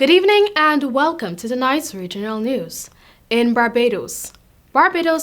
Good evening and welcome to tonight's regional news. In Barbados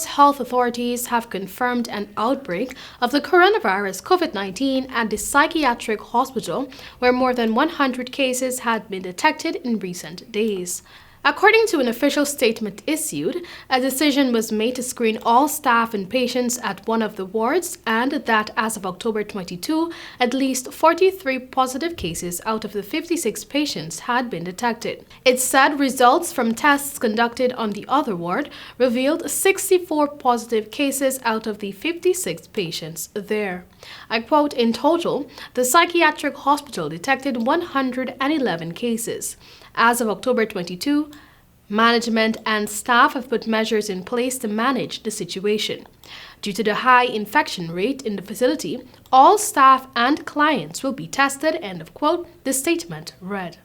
health authorities have confirmed an outbreak of the coronavirus COVID-19 at the psychiatric hospital, where more than 100 cases had been detected in recent days. According to an official statement issued, a decision was made to screen all staff and patients at one of the wards, and that as of October 22, at least 43 positive cases out of the 56 patients had been detected. It said results from tests conducted on the other ward revealed 64 positive cases out of the 56 patients there. I quote, "In total, the psychiatric hospital detected 111 cases. As of October 22, management and staff have put measures in place to manage the situation. Due to the high infection rate in the facility, all staff and clients will be tested," end of quote, the statement read.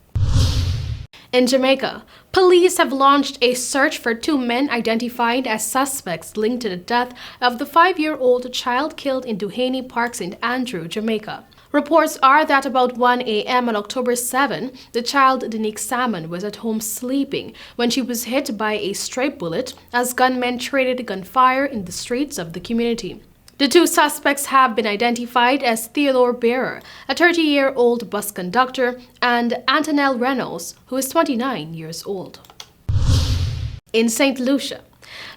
In Jamaica, police have launched a search for two men identified as suspects linked to the death of the 5-year-old child killed in Duhaney Park, St. Andrew, Jamaica. Reports are that about 1 a.m. on October 7, the child Danique Salmon was at home sleeping when she was hit by a stray bullet as gunmen traded gunfire in the streets of the community. The two suspects have been identified as Theodore Bearer, a 30-year-old bus conductor, and Antonelle Reynolds, who is 29 years old. In St. Lucia,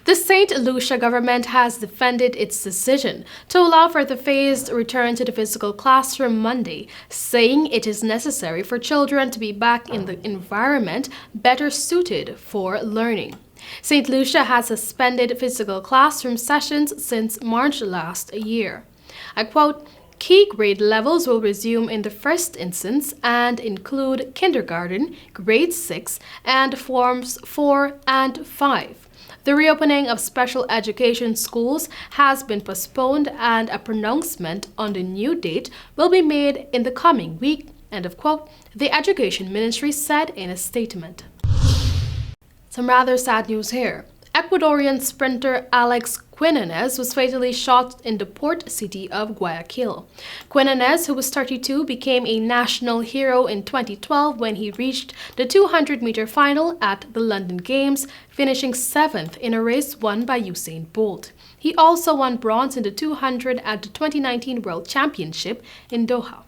the St. Lucia government has defended its decision to allow for the phased return to the physical classroom Monday, saying it is necessary for children to be back in the environment better suited for learning. St. Lucia has suspended physical classroom sessions since March last year. I quote, "Key grade levels will resume in the first instance and include kindergarten, grade 6, and forms 4 and 5. The reopening of special education schools has been postponed and a pronouncement on the new date will be made in the coming week," end of quote, the Education Ministry said in a statement. Some rather sad news here. Ecuadorian sprinter Alex Quinones was fatally shot in the port city of Guayaquil. Quinones, who was 32, became a national hero in 2012 when he reached the 200-meter final at the London Games, finishing 7th in a race won by Usain Bolt. He also won bronze in the 200 at the 2019 World Championship in Doha.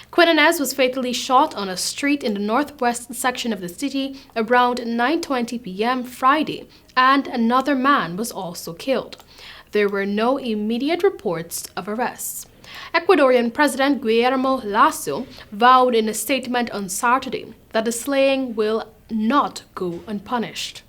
Quinones was fatally shot on a street in the northwest section of the city around 9:20 p.m. Friday, and another man was also killed. There were no immediate reports of arrests. Ecuadorian President Guillermo Lasso vowed in a statement on Saturday that the slaying will not go unpunished.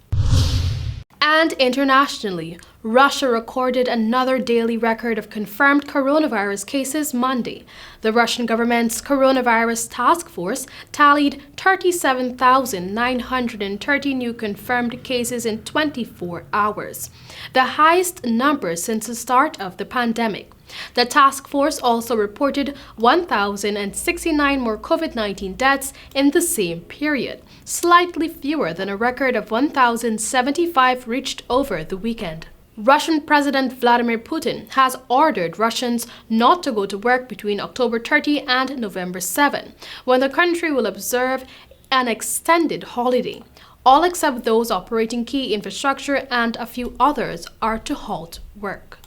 And internationally, Russia recorded another daily record of confirmed coronavirus cases Monday. The Russian government's coronavirus task force tallied 37,930 new confirmed cases in 24 hours, the highest number since the start of the pandemic. The task force also reported 1,069 more COVID-19 deaths in the same period, slightly fewer than a record of 1,075 reached over the weekend. Russian President Vladimir Putin has ordered Russians not to go to work between October 30 and November 7, when the country will observe an extended holiday. All except those operating key infrastructure and a few others are to halt work.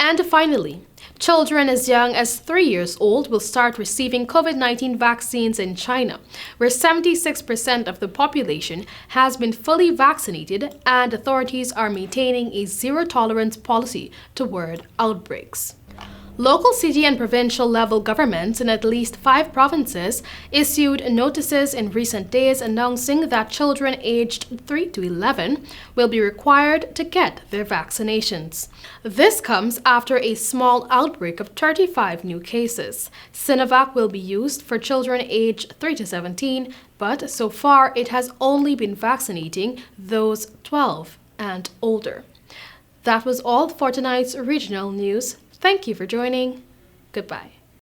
And finally, children as young as 3 years old will start receiving COVID-19 vaccines in China, where 76% of the population has been fully vaccinated, and authorities are maintaining a zero-tolerance policy toward outbreaks. Local, city, and provincial level governments in at least 5 provinces issued notices in recent days announcing that children aged 3 to 11 will be required to get their vaccinations. This comes after a small outbreak of 35 new cases. Sinovac will be used for children aged 3 to 17, but so far it has only been vaccinating those 12 and older. That was all for tonight's regional news. Thank you for joining. Goodbye.